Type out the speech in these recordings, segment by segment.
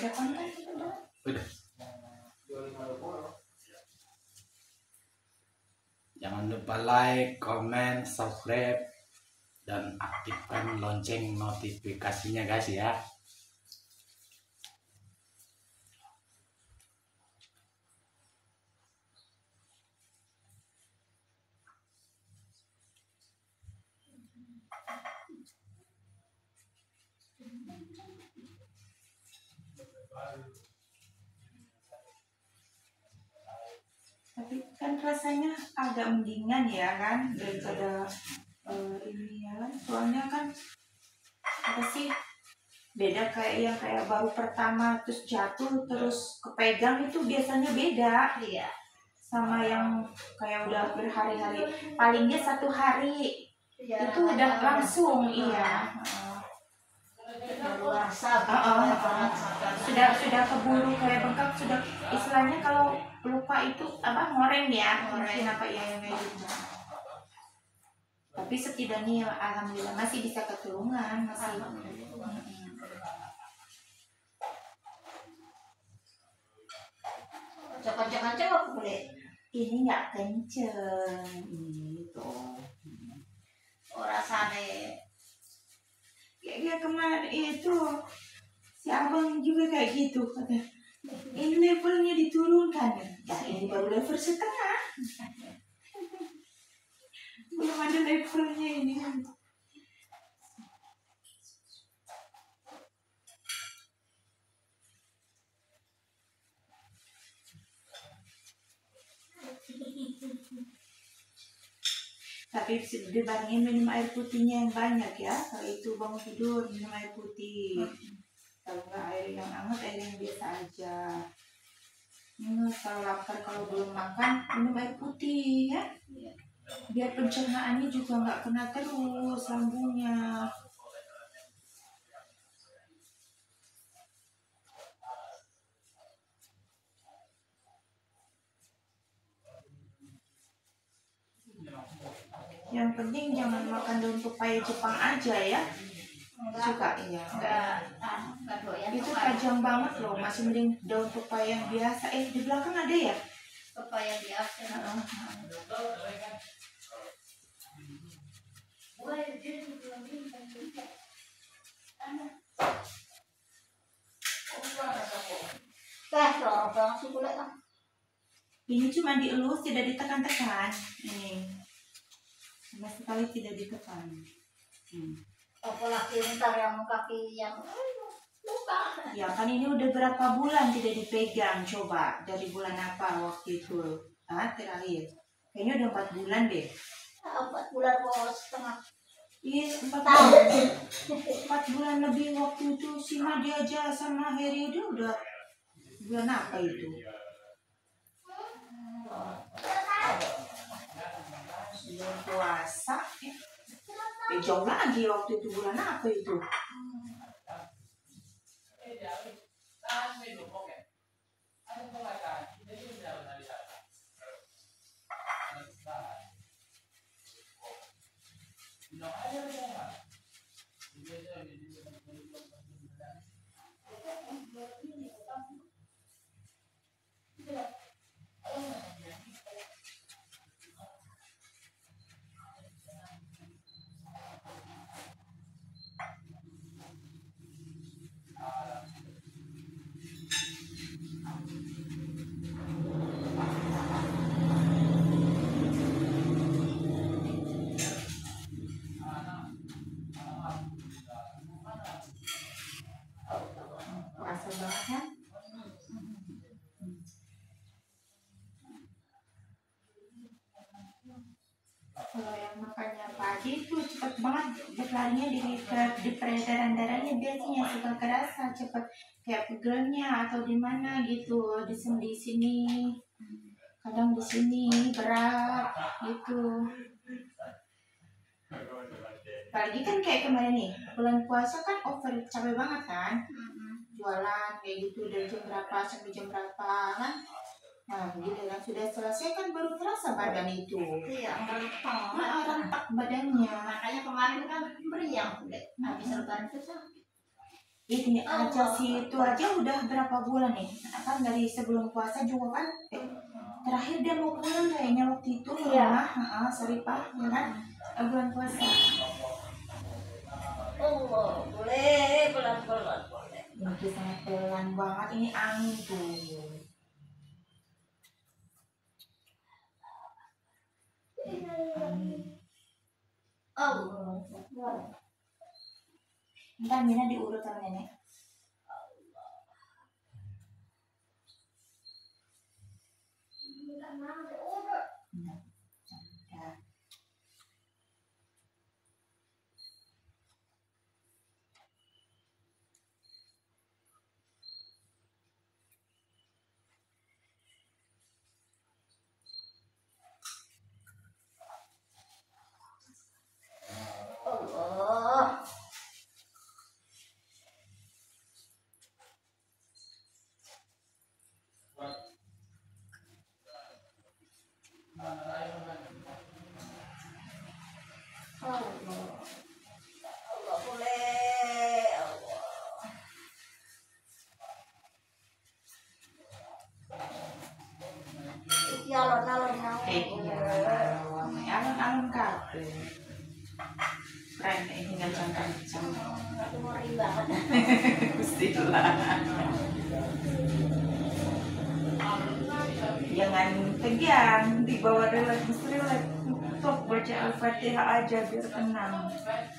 Udah konten kita udah. Udah. Jangan lupa like, comment, subscribe, dan aktifkan lonceng notifikasinya guys ya. Tapi kan rasanya agak mendingan ya kan daripada ini ya kan. Soalnya kan apa sih, beda kayak yang kayak baru pertama terus jatuh terus kepegang itu biasanya beda. Iya. Sama yang kayak udah berhari-hari, palingnya 1 hari Iya, itu udah langsung. Iya. Sudah keburu kayak bengkak, sudah istilahnya kalau lupa itu apa, ngoreng ya, mungkin apa ya yang kayak gitu. Tapi setidaknya alhamdulillah masih bisa ketulungan, masih. Kocok-kocok aku boleh. Ini nggak kenceng gitu. Oh, rasanya Kayak kemarin itu si abang juga kayak gitu, kata ini levelnya diturunkan ya, ini baru level setengah, belum ada levelnya ini. Tapi dibarengin minum air putihnya yang banyak ya. Kalau itu bangun tidur minum air putih. Kalau nggak air yang hangat, air yang biasa aja. Kalau lapar, kalau belum makan minum air putih ya. Biar pencernaannya juga nggak kena terus lambungnya. Yang penting jangan makan daun pepaya Jepang aja ya. Suka iya. enggak doyan. Itu tajam banget loh, masih mending daun pepaya yang biasa. Di belakang ada ya? Pepaya biasa. Ini cuma dielus, tidak ditekan-tekan. Ini sama sekali tidak ditekan. Apalagi ntar yang kaki yang luka. Ya kan ini udah berapa bulan tidak dipegang. Coba dari bulan apa waktu itu? Terakhir. Kayaknya udah 4 bulan deh. 4 bulan kok setengah. Iya, 4 bulan. 4 bulan lebih waktu itu si Nadia aja sama Heri udah bulan apa itu? Bulan puasa. Jauh lagi waktu itu, bulan apa itu? Puasa banget kan? Kalau yang makannya pagi itu cepat banget berlarinya di peredaran darahnya, biasanya suka kerasa cepat kayak pegelnya atau di mana gitu, di sini kadang di sini berat gitu. Apalagi kan kayak kemarin nih bulan puasa kan over capek banget kan, jualan kayak gitu dari jam berapa sampai jam berapa kan. Nah, gitu kan sudah selesai kan baru terasa badan itu. Iya, rentak badannya. Makanya kemarin kan meriang udah habis lebaran itu sakit. Ini aja sih, itu aja udah berapa bulan nih? Kan dari sebelum puasa juga kan. Terakhir dia mau pulang kayaknya waktu itu ke Iya. rumah, Saripah, ya kan? Bulan puasa. Oh, boleh pelan-pelan boleh. Ini sangat pelan banget, ini angin tuh. Angin. Oh, Ntar Mina diurut sama nenek. Nah, udah. Allah. Allah boleh. Allah. Iki alon-alon nang. Iya, alun-alun kafe. Keren ini kencang-kencang. Aku ngeri banget. Pastilah. Jangan tegang, dibawa relax. Stop baca Al-Fatihah aja biar tenang.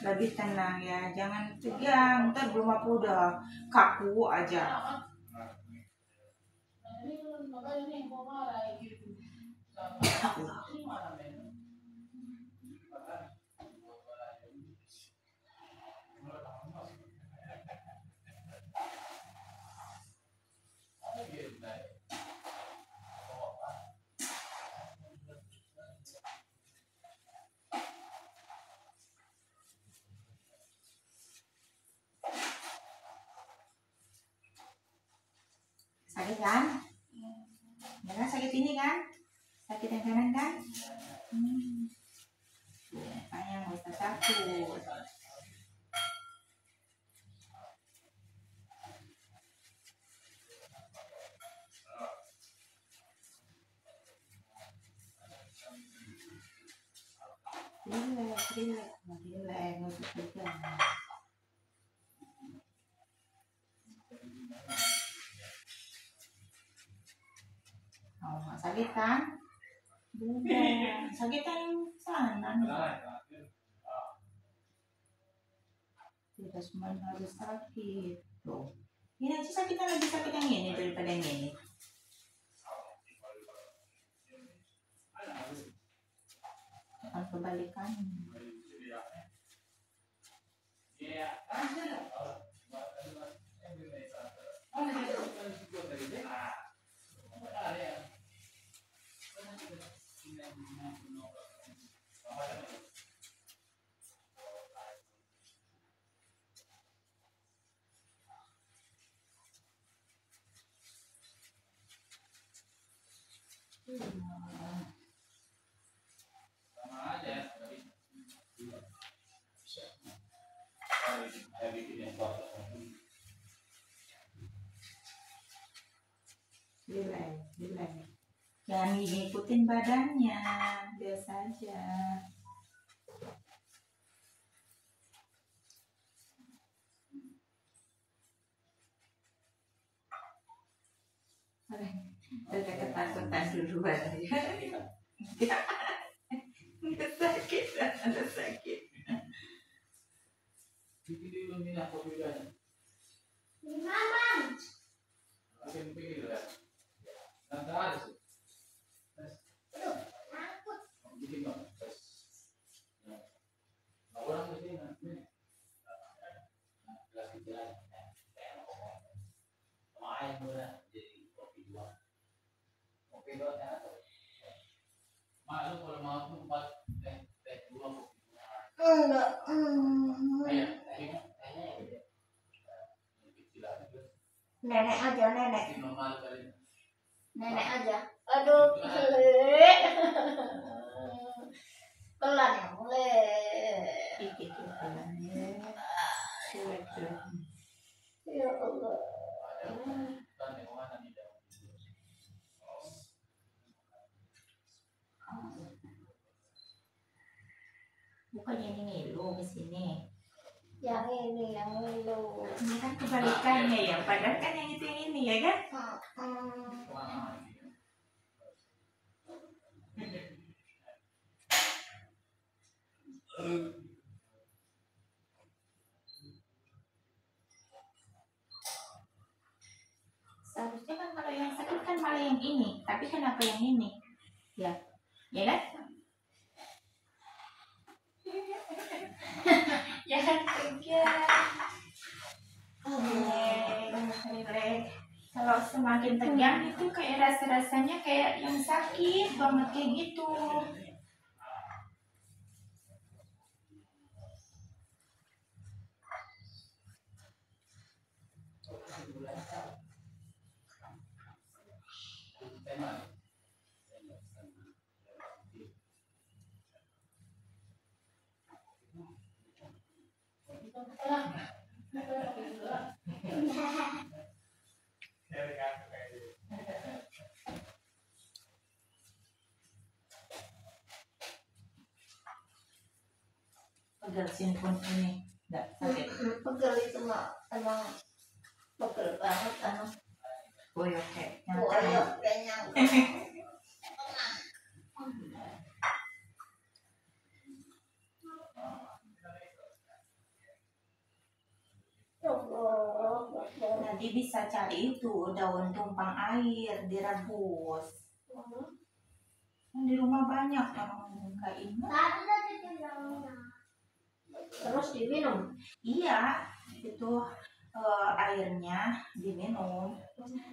Lebih tenang ya, jangan tegang. Ntar belum apa udah kaku aja. Allah. Sakit kan? Ya kan sakit ini kan? Sakit yang kanan kan? Makanya nggak usah takut. Relax, nggak usah tegang. Oh, nggak sakit kan? Udah, sakit yang sana. Tidak semuanya harus sakit. Tuh. Ini aja sakitnya lebih sakit yang ini daripada yang ini. Jangan kebalikan. Relax. Jangan ngikutin badannya, biasa aja. Udah ketakutan duluan ya. Nggak sakit, ada sakit. Mama. Enggak. Nenek aja, nenek. Nenek aja. Aduh, pelan. Pelan ya, mulai. Pelan ya. Bukannya ini ngilu ke sini. Yang ini yang ngilu. Ini kan kebalikannya ya. Padahal kan yang itu yang ini ya kan? Seharusnya kan kalau yang sakit kan malah yang ini. Tapi kenapa yang ini? Ya. Ya kan? Ya kan kerja. Relax. Kalau semakin tegang itu kayak rasa-rasanya kayak yang sakit banget kayak gitu. Pegel sini pun ini enggak sakit. Pegel itu mah emang pegel banget anu. Boyok kayak Boyok kayaknya. Nanti bisa cari itu daun tumpang air direbus. Di rumah banyak orang kayak ini. Terus diminum. Iya, itu airnya diminum,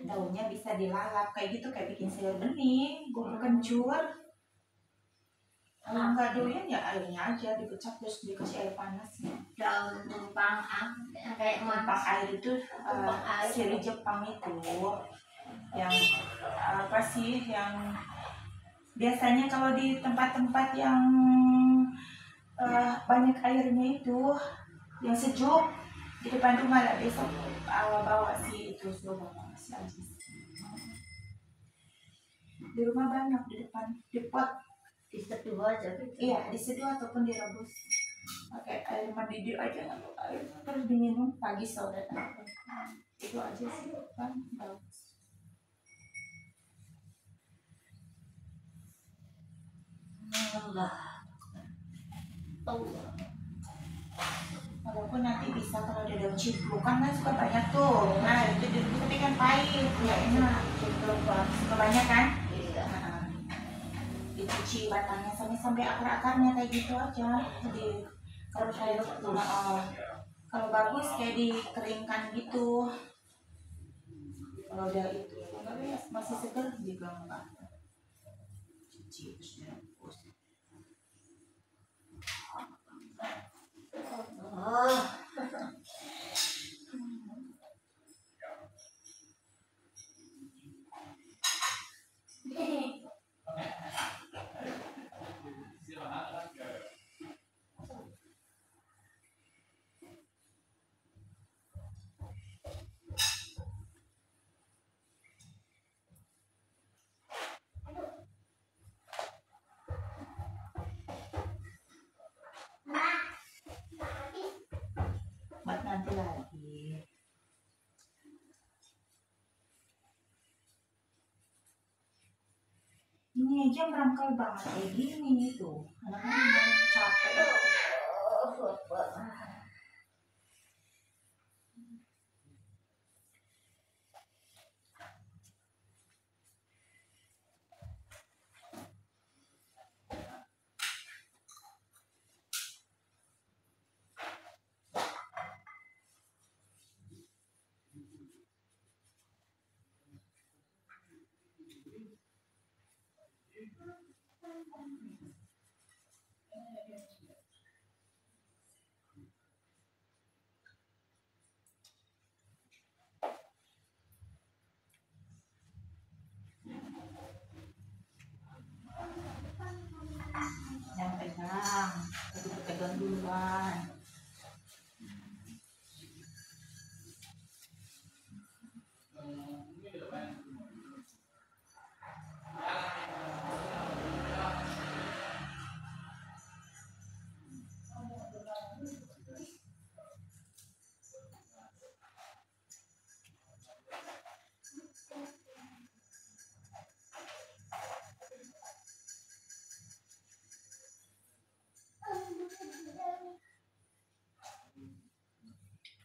daunnya bisa dilalap kayak gitu kayak bikin sayur bening, bumbu kencur. Kalau nggak doyan ya airnya aja dipecah terus dikasih air panas. Daun tumpang kayak Tumpang air itu Tumpang air. siri Jepang itu yang apa sih yang biasanya kalau di tempat-tempat yang banyak airnya itu yang sejuk di depan rumah lah besok bawa si itu suruh bawa si Ajis. Di rumah banyak di depan di pot diseduh aja gitu. iya diseduh ataupun direbus pakai air mendidih aja nggak air terus diminum pagi sore itu aja sih kan bagus. Walaupun nanti bisa kalau ada daun ciplukan kan suka banyak tuh. Nah itu tapi kan pahit, ya enak. Ciplukan suka banyak kan? Iya. Nah, dicuci batangnya sampai akar-akarnya kayak gitu aja. Jadi kalau kayak kalau bagus kayak dikeringkan gitu. Kalau udah itu masih seger juga enggak. Cuci terus direbus. Buat nanti lagi. Ini aja merangkal banget kayak gini tuh. Anak-anak capek. Yang pegang, tapi pegang duluan.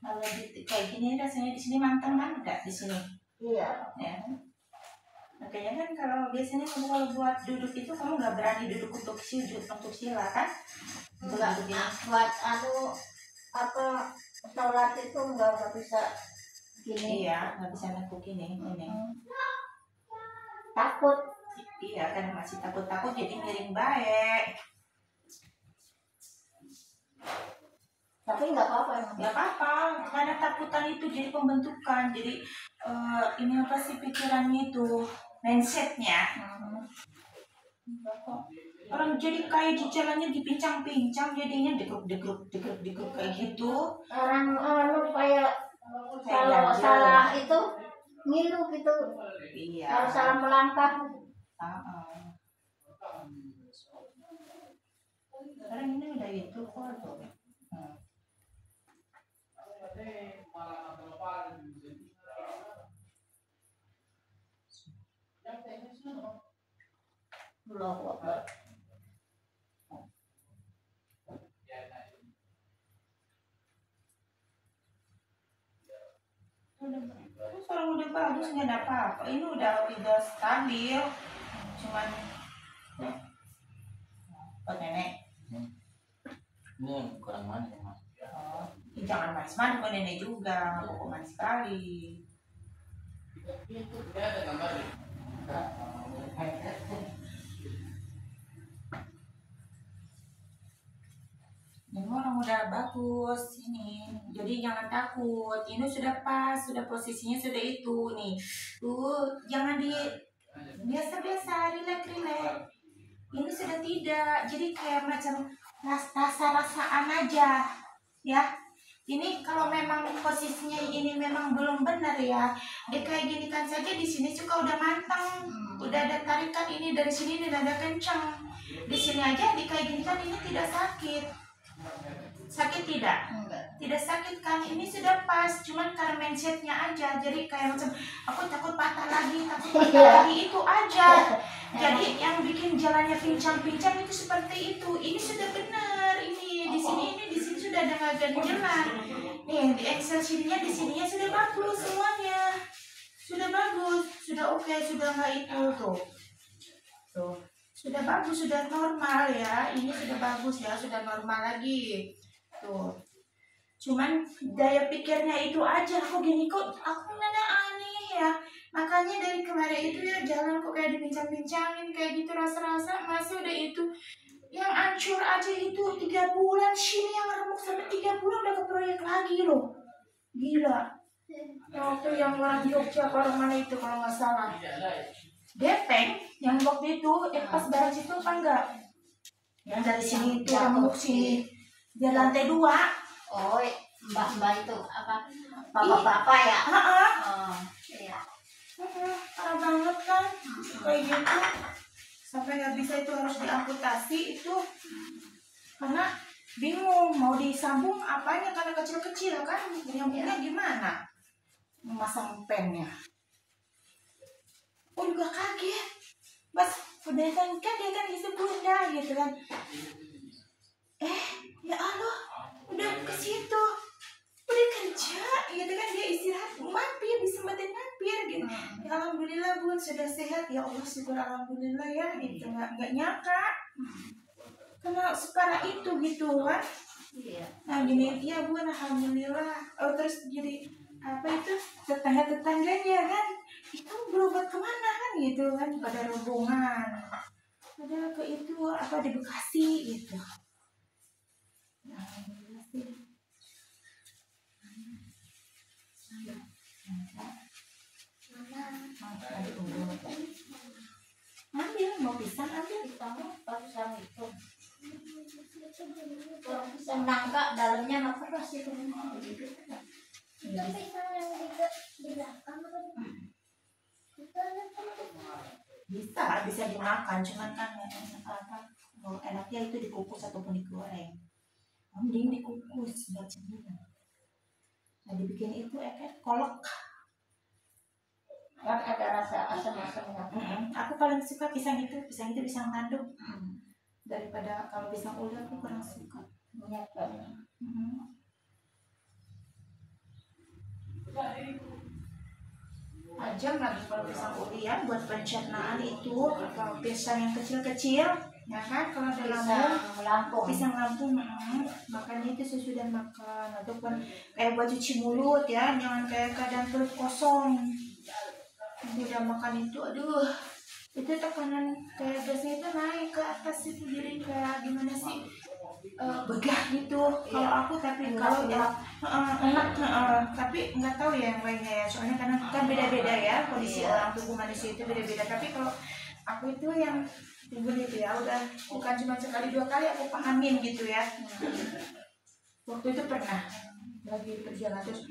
Kalau kayak gini rasanya di sini manteng kan enggak di sini? Iya. Ya. Makanya kan kalau biasanya kamu kalau buat duduk itu kamu nggak berani duduk untuk sujud untuk sila kan? Enggak, Duduk ini. buat apa sholat itu enggak bisa gini. Iya, nggak bisa nekuk ini. Takut. Iya kan masih takut-takut jadi miring baik. Tapi enggak apa-apa emang. Nggak apa-apa, karena takutan itu jadi pembentukan. Jadi ini apa sih pikirannya itu mindsetnya. Orang jadi kayak di jalannya dipincang-pincang jadinya degruk kayak gitu. Orang kayak kalau ganjil. salah itu ngilu gitu. Iya. Kalau salah melangkah. Sekarang ini udah itu kok tuh. Allahu Akbar. Terus orang udah bagus nggak ada apa-apa. Ini udah stabil. Cuman buat nenek. Ini kurang manis mas. Oh, jangan manis-manis buat nenek juga. Pokok manis sekali. Ini orang udah bagus ini, jadi jangan takut. Ini sudah pas, sudah posisinya sudah itu nih. Jangan biasa-biasa, relax. Ini sudah tidak, jadi kayak macam rasa-rasaan aja, ya. Ini kalau memang posisinya ini memang belum benar ya, kayak gini kan saja di sini juga udah mantang, udah ada tarikan ini dari sini dan ada kencang. Di sini aja kayak gini kan ini tidak sakit. Sakit tidak? Enggak. Tidak sakit kan? Ini sudah pas, cuman karena mindsetnya aja. Jadi kayak macam aku takut patah lagi itu aja. Jadi yang bikin jalannya pincang-pincang itu seperti itu. Ini sudah benar. Ini di sini sudah ada ganjelan. Nih di Excel sininya di sininya sudah bagus semuanya. Sudah bagus, sudah oke, sudah nggak itu tuh. Tuh. Sudah bagus, sudah normal ya. Ini sudah bagus ya, sudah normal lagi. Tuh. Cuman daya pikirnya itu aja. Kok gini kok aku nada aneh ya. Makanya dari kemarin itu ya jalan kok kayak dipincang-pincangin kayak gitu rasa-rasa masih udah itu. Yang hancur aja itu 3 bulan. Sini yang remuk sampai 3 bulan udah ke proyek lagi loh. Gila. Waktu yang orang Jogja orang mana itu kalau nggak salah. Gepeng yang waktu itu pas beres itu kan enggak yang dari sini itu remuk sini di lantai 2. Oh, mbak itu apa? Bapak-bapak ya? Oh, iya. Parah banget kan kayak gitu sampai nggak bisa itu harus diamputasi itu karena bingung mau disambung apanya karena kecil-kecil kan nyambungnya gimana memasang pennya. Oh juga kaget pas udah kan dia kan isi bunda gitu kan ya Allah udah ke situ udah kerja gitu kan dia istirahat mampir disempetin mampir gitu ya alhamdulillah bun sudah sehat ya Allah syukur alhamdulillah ya gitu nggak nyangka karena sekarang itu gitu kan Iya. nah gini ya bun alhamdulillah terus jadi apa itu tetangga-tetangganya kan itu berobat kemana kan gitu kan pada rombongan ada ke itu apa di Bekasi gitu nah sih ambil mau pisang ambil Pisang itu. Kalau pisang nangka dalamnya nggak keras itu. bisa dimakan cuman kan apa kalau enaknya itu dikukus ataupun digoreng mending dikukus nggak cemilan nah dibikin itu kolak Kan ada rasa asam-asamnya. aku paling suka pisang itu pisang tanduk daripada kalau pisang udah aku kurang suka Minyak banget. tajam lagi kalau pisang uli ya, buat pencernaan itu. Kalau pisang yang kecil-kecil ya kan, kalau ada lambung, pisang Lampung, makannya itu sesudah makan, ataupun kayak buat cuci mulut ya, jangan kayak keadaan perut kosong udah makan itu, aduh itu tekanan kayak gasnya itu naik ke atas itu, jadi kayak gimana sih, begah gitu kalau aku. Tapi kalau ya enak, tapi nggak tahu ya yang lainnya ya, soalnya karena kan beda-beda ya kondisi orang, tubuh manusia itu beda-beda. Tapi kalau aku itu yang tubuh itu ya udah bukan cuma sekali dua kali aku pahamin gitu ya. Waktu itu pernah lagi perjalanan terus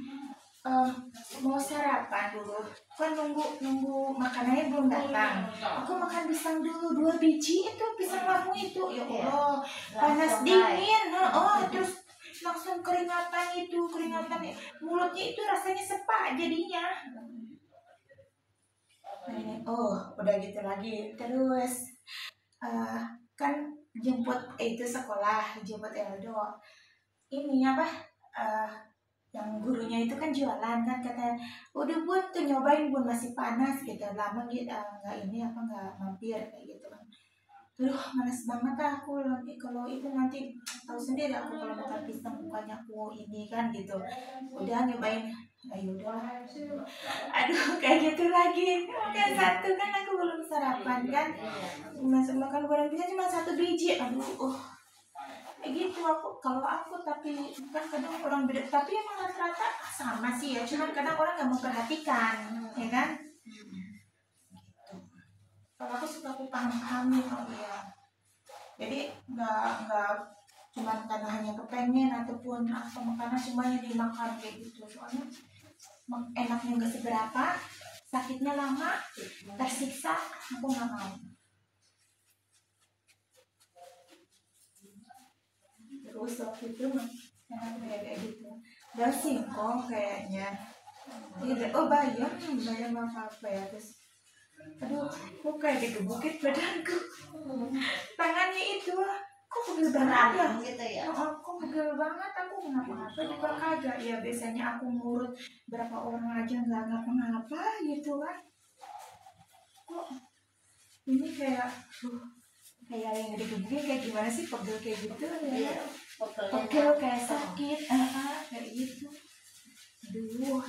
mau sarapan dulu kan, nunggu makanannya belum datang, aku makan pisang dulu 2 biji itu pisang Lampung itu, ya Allah panas dingin, terus langsung keringatan, mulutnya itu rasanya sepak jadinya. Udah gitu lagi terus kan jemput itu sekolah, jemput Eldo ini apa, yang gurunya itu kan jualan kan, katanya udah Bun tuh nyobain Bun, masih panas gitu, lama gitu nggak mampir kayak gitu kan. Malas banget aku lagi, kalau itu nanti tahu sendiri aku kalau makan pisang bukannya aku ini kan gitu, udah nyobain ayo udah, aduh kayak gitu lagi kan. Satu kan aku belum sarapan kan, masuk makan goreng pisang cuma 1 biji, aduh kayak gitu kalau aku. Tapi kan kadang orang beda, tapi emang rata-rata sama sih ya, cuman kadang orang nggak memperhatikan ya kan. Kalau aku suka aku paham-pahamin ya, jadi nggak cuman karena hanya kepengen ataupun apa makanan semuanya dimakan kayak gitu, soalnya enaknya nggak seberapa, sakitnya lama, tersiksa, aku nggak mau. Terus waktu itu kayak gitu udah singkong kayaknya, bayam apa ya, terus aduh kok kayak digebukin badanku, tangannya itu kok pegel banget ya gitu ya. kok pegel banget, aku kenapa-napa juga kagak ya, biasanya aku ngurut berapa orang aja nggak ngapa-ngapa gitu kan, kok ini kayak yang digebukin kayak gimana sih, pegel kayak gitu ya, pegel kayak sakit, kayak gitu. Aduh,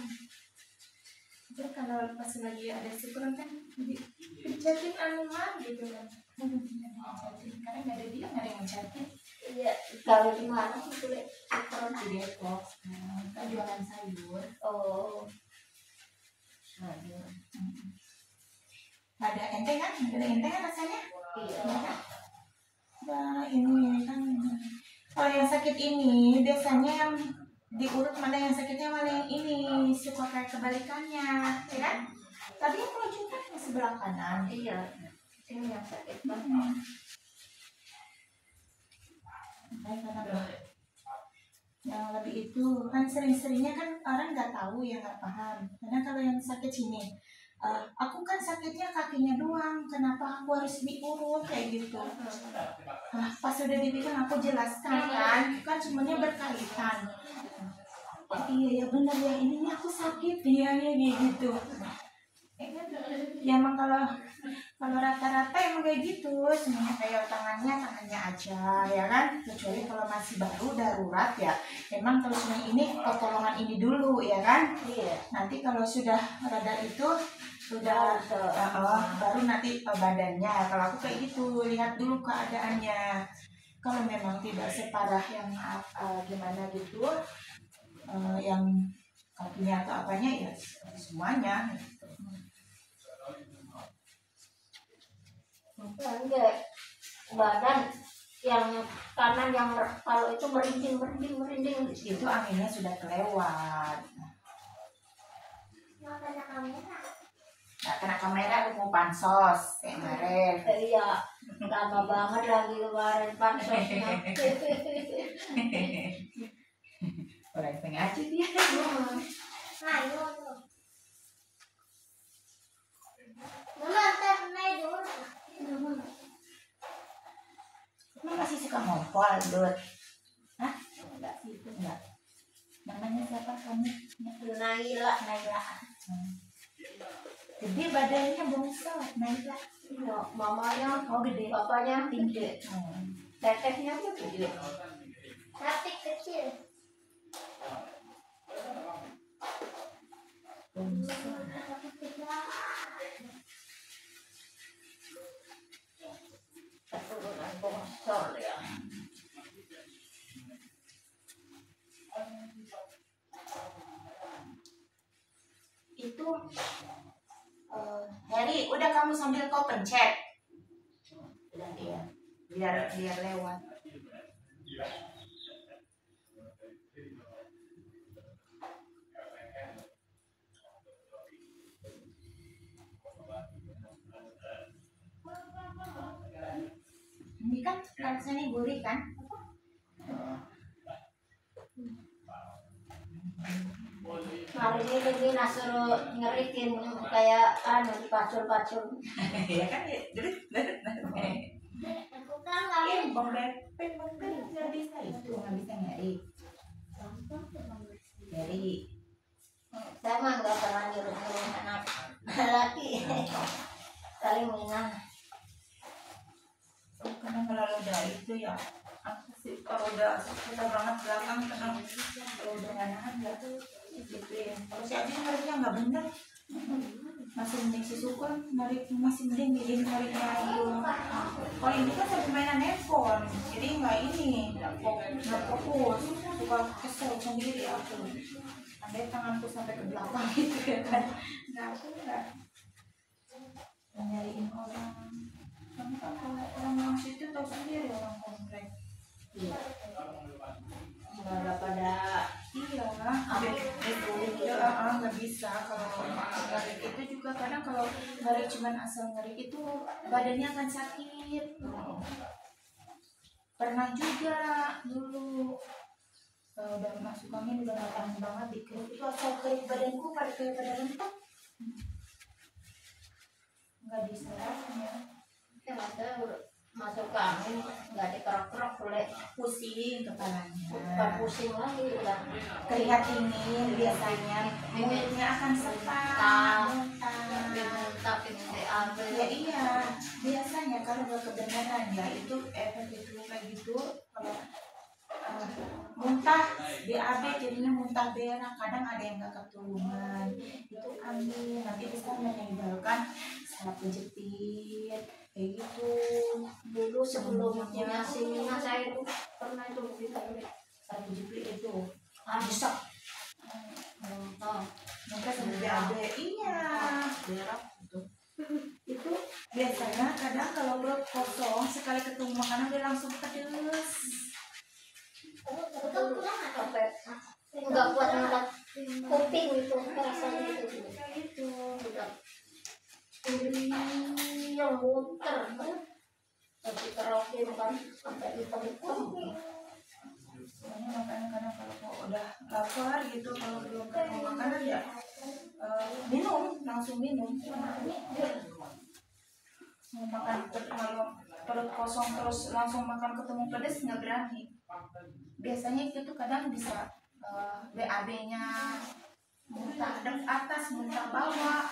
terus kalau pas lagi ada syukuran kan dicatin anuman gitu kan, karena nggak ada dia, nggak ada yang mencatin. Iya, kalau di mana sih boleh syukuran? Di Depok, kita jualan sayur. Oh, Sayur. Ada enteng kan? Ada enteng kan rasanya? iya. Nah, ini kan kalau yang sakit ini biasanya yang diurut mana yang sakitnya, mana yang ini, suka kayak kebalikannya ya kan. Tadi yang kalau juga yang sebelah kanan, Iya, ini yang sakit banget. Yang lebih itu kan sering-seringnya kan orang nggak tahu ya, nggak paham. Karena kalau yang sakit sini, aku kan sakitnya kakinya doang, kenapa aku harus diurut kayak gitu. Pas udah dibilang aku jelaskan kan semuanya berkaitan. Iya ya benar ya, ininya aku sakit dia ya gitu. Ya emang kalau rata-rata emang kayak gitu, semuanya kayak tangannya aja ya kan, kecuali kalau masih baru darurat ya emang terus ini pertolongan ini dulu ya kan. Iya. Nanti kalau sudah rada itu sudah baru nanti badannya. Kalau aku kayak gitu, lihat dulu keadaannya, kalau memang tidak separah yang gimana gitu, yang kakinya atau apanya ya semuanya. Enggak, badan yang kanan yang kalau itu merinding Itu anginnya sudah kelewat. Nggak kena kamera, aku mau pansos kayak kemarin. Iya, lama banget lagi kemarin pansosnya. Orang sengaja dia. Ayo. Mama, ntar naik dulu. Kamu masih suka ngompol, Dut? Hah? Enggak sih, itu enggak. Namanya siapa kamu? Naila. Naila. Gede badannya bongsor, Naila. Ya, mamanya Oh gede. bapaknya Tinggi. gede, tetehnya tuh gede, tapi kecil. Keturunan bongsor ya. Itu Heri, udah kamu sambil kau pencet. Udah dia, biar lewat. Ini kan rasanya gurih kan? Hari ini dia suruh ngerikin kayak dipacul-pacul. Ya kan ya, Aku kan nggak bang Bepin nggak bisa itu, nggak bisa nyari. Dari saya mah nggak pernah nyuruh anak laki saling menang. karena kalau udah itu ya, aku sih kalau udah susah banget belakang kadang kalau udah nggak nahan ya gitu ya. Kalau si Abi nariknya nggak bener, masih mending si Sukun narik, masih mending bikin nariknya itu. Kalau ini kan sampai mainan handphone, jadi nggak ini, nggak fokus, suka kesel sendiri aku. Andai tanganku sampai ke belakang gitu ya kan, nggak aku nggak nyariin orang. Kamu kan kalau orang situ tahu sendiri orang komplek. Iya. Nggak pada Iya, itu nggak bisa kalau ngarik itu juga kadang kalau ngarik cuman asal ngarik itu badannya akan sakit. Pernah juga dulu udah masuk angin udah nggak tahan banget dikit itu asal kering badanku pada kayak pada rentak. Nggak diserapnya. ya masuk ke angin nggak dikerok-kerok boleh Pusing kepalanya. bukan pusing lagi udah Keringat dingin biasanya mulutnya akan sesak, muntah. tapi DAB Ya iya, biasanya kalau nggak kebenaran ya itu efek itu kayak gitu. Kalau muntah BAB jadinya muntah berak, kadang ada yang nggak keturunan itu angin, nanti bisa menimbulkan salah penjepit kayak gitu. dulu sebelum punya si Mina saya itu pernah itu Salah penjepit itu bisa mereka sampai BAB. Iya, berak itu biasanya kadang kalau perut kosong sekali ketemu makanan dia langsung pedes. sampai nggak kuat ngangkat kuping itu rasanya gitu Kayak gitu. udah yang muter tapi karaoke kan sampai hitam-hitam Soalnya makanan kadang kalau kau udah lapar gitu, kalau belum ketemu makanan ya minum, langsung minum. Mau makan kalau perut kosong terus langsung makan ketemu pedes nggak berani. Biasanya itu tuh kadang bisa BAB-nya muntah atas, muntah bawah.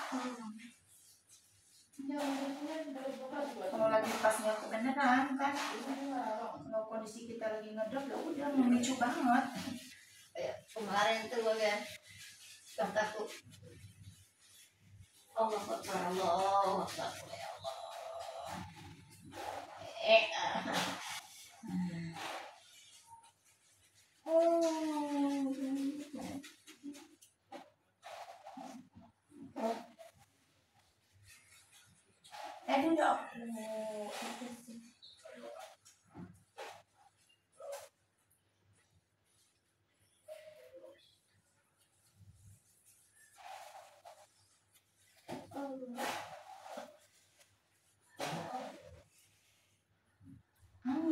Kalau lagi pas nggak kebenaran kan, kalau kondisi kita lagi ngedrop ya udah memicu banget. kemarin tuh ya kataku Allah Akbar Allah Akbar ya Allah Dulu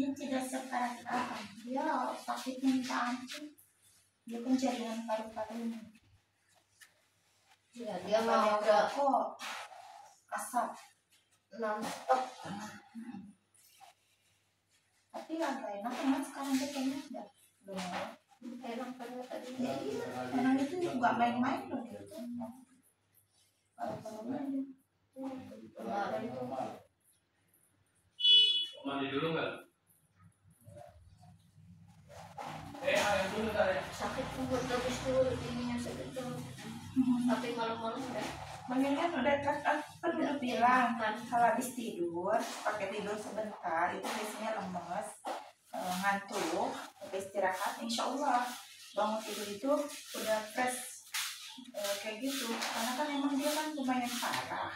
sakitnya tidak separah apa, dia sakitnya minta ampun, dia kan jaringan paru-parunya. Ya dia mah udah kok asap nonstop. tapi agak enak kan sekarang dia kayaknya udah Enak banget tadi. enak itu nggak main-main loh gitu. Paru-parunya Kemarin tuh Mandi dulu nggak? Ayo dulu tadi. sakit perut habis dulu ininya sakit tuh. Tapi malam-malam udah mendingan udah kan udah bilang kalau habis tidur pakai tidur sebentar itu biasanya lemes, ngantuk, istirahat insya Allah bangun tidur itu udah fresh, kayak gitu karena kan emang dia kan lumayan parah.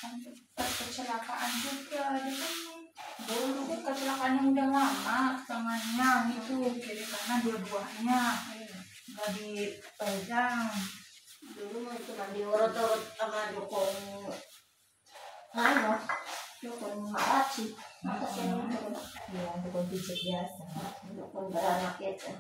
Kan kecelakaan juga dia kan dulu kecelakaan yang udah lama tangannya itu kiri kanan dua-duanya nggak dipegang. dulu mah cuma diurut-urut sama dukun dukun maraci. Apa sih namanya? Ya dukun pijat biasa. Dukun beranak itu.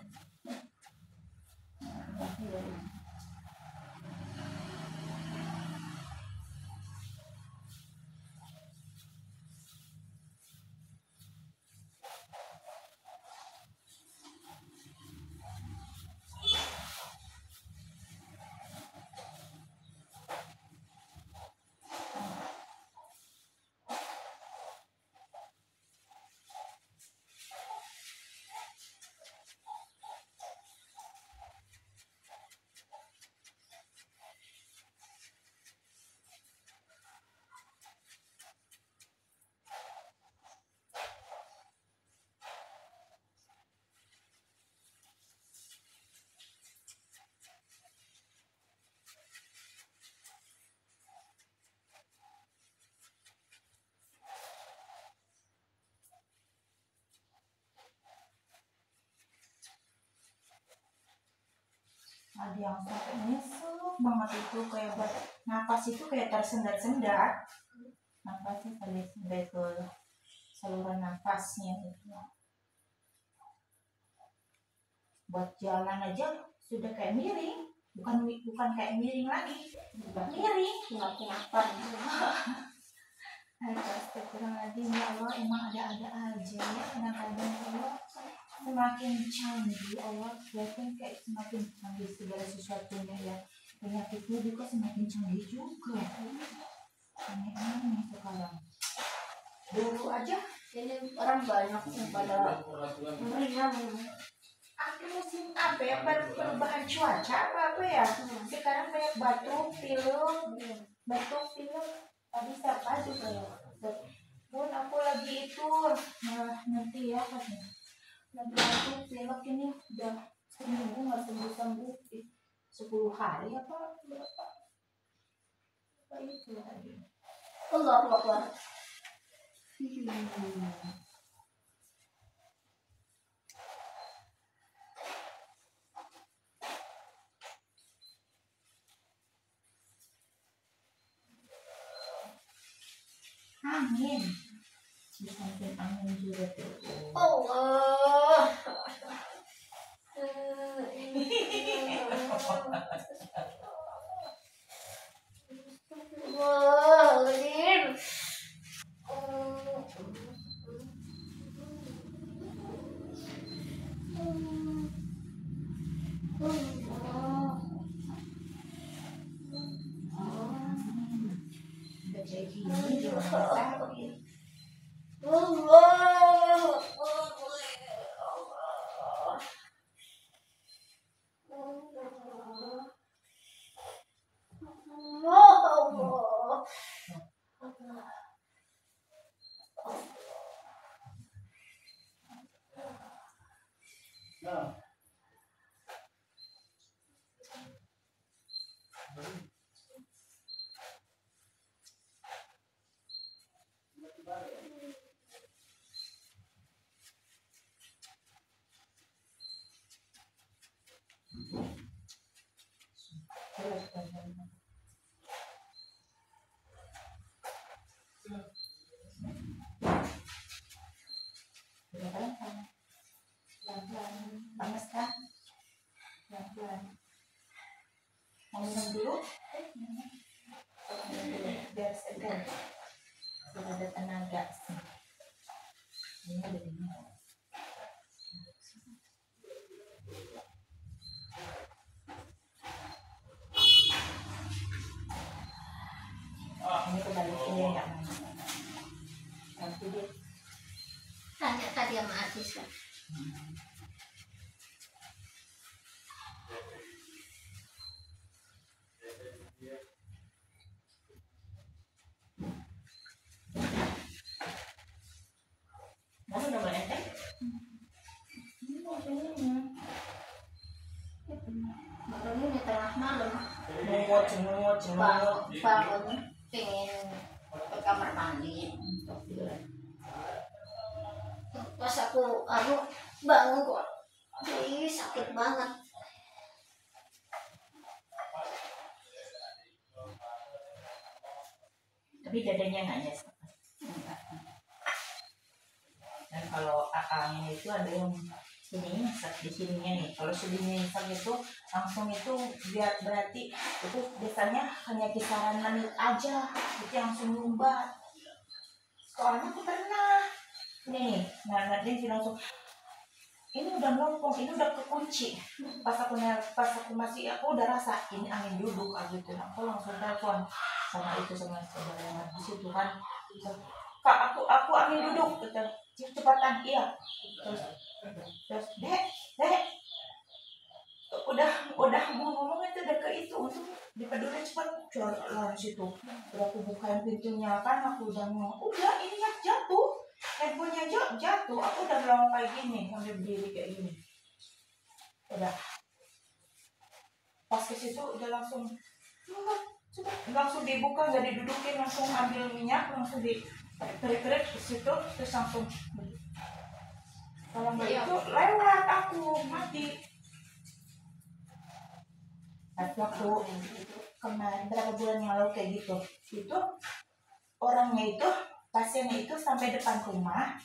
Ada yang sampai nyesek banget itu kayak napas itu kayak tersendat-sendat, napasnya sampai ke saluran napasnya itu. Buat jalan aja sudah kayak miring, bukan kayak miring lagi, miring. Kenapa? Astagfirullahaladzim, ya Allah, emang ada-ada aja ya kadang-kadang Allah semakin canggih, Allah kelihatan kayak semakin canggih segala sesuatunya ya, penyakitnya juga semakin canggih juga. Aneh-aneh sekarang. Dulu aja Ini orang banyak yang pada meriang. akhir musim apa ya, perubahan cuaca apa ya, sekarang banyak batuk pilek. Tadi siapa juga ya, Bun aku lagi itu nanti ya katanya lagi batuk pilek ini udah seminggu nggak sembuh 10 hari apa berapa itu tadi. Allah Akbar. Angin di samping angin juga tuh. Allah. Astagfirullahaladzim. Udah kayak gini juga sakit. Allah. Udah pelan-pelan. Pelan-pelan. Panas kan? Pelan-pelan. Mau minum dulu? Minum dulu. Biar segar. Biar ada tenaga. Ini ada di mana? Ini kebalikin ya nggak mau. Nanti dia Tanya tadi sama Aziz kan. Mana udah mulai teh? Baru ini tengah malam. Cengok. Bangun pengen ke kamar mandi. Pas aku bangun kok, ih sakit banget. Tapi dadanya nggak nyesek. Dan kalau akangnya itu ada yang sini nyesek di sininya nih. Kalau sininya nyesek itu langsung itu biar berarti itu biasanya hanya kisaran menit aja itu langsung nyumbat. Soalnya aku pernah nih, nah dia langsung ini udah melompong, ini udah kekunci. Pas aku masih aku udah rasa ini angin duduk gitu. Aku langsung telepon sama saudara yang di situ kan. Kak, aku angin duduk, cepatan, iya. Terus dek, udah mau ngomong itu udah ke itu untuk dipeduli cepat jalan situ. Udah aku bukain pintunya kan, aku udah udah ini ya jatuh. Handphonenya jatuh, aku udah melongok kayak gini, sambil berdiri kayak gini. Udah. Pas ke situ udah langsung dibuka, nggak didudukin, langsung ambil minyak, langsung diterik-terik ke situ, terus langsung. Kalau nggak itu lewat aku mati. Waktu kemarin berapa bulan yang lalu kayak gitu, itu orangnya itu pasiennya itu sampai depan rumah,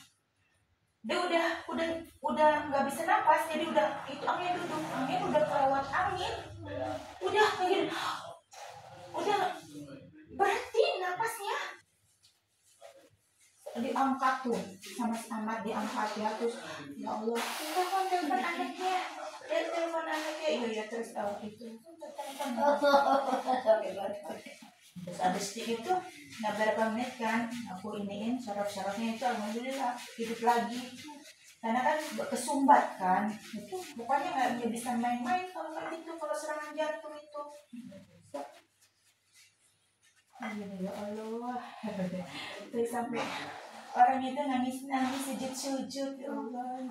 dia udah nggak bisa napas, jadi udah itu angin duduk, angin udah kelewat angin, udah kayak udah berhenti napasnya, diangkat tuh sama amat diangkat ya, terus ya Allah telepon anaknya iya terus itu terus abis itu nggak berapa menit kan aku iniin syaraf-syarafnya itu alhamdulillah hidup lagi karena kan kesumbat kan itu pokoknya nggak bisa main-main kalau kayak gitu, kalau serangan jantung itu ya Allah terus sampai orang itu nangis sujud ya Allah.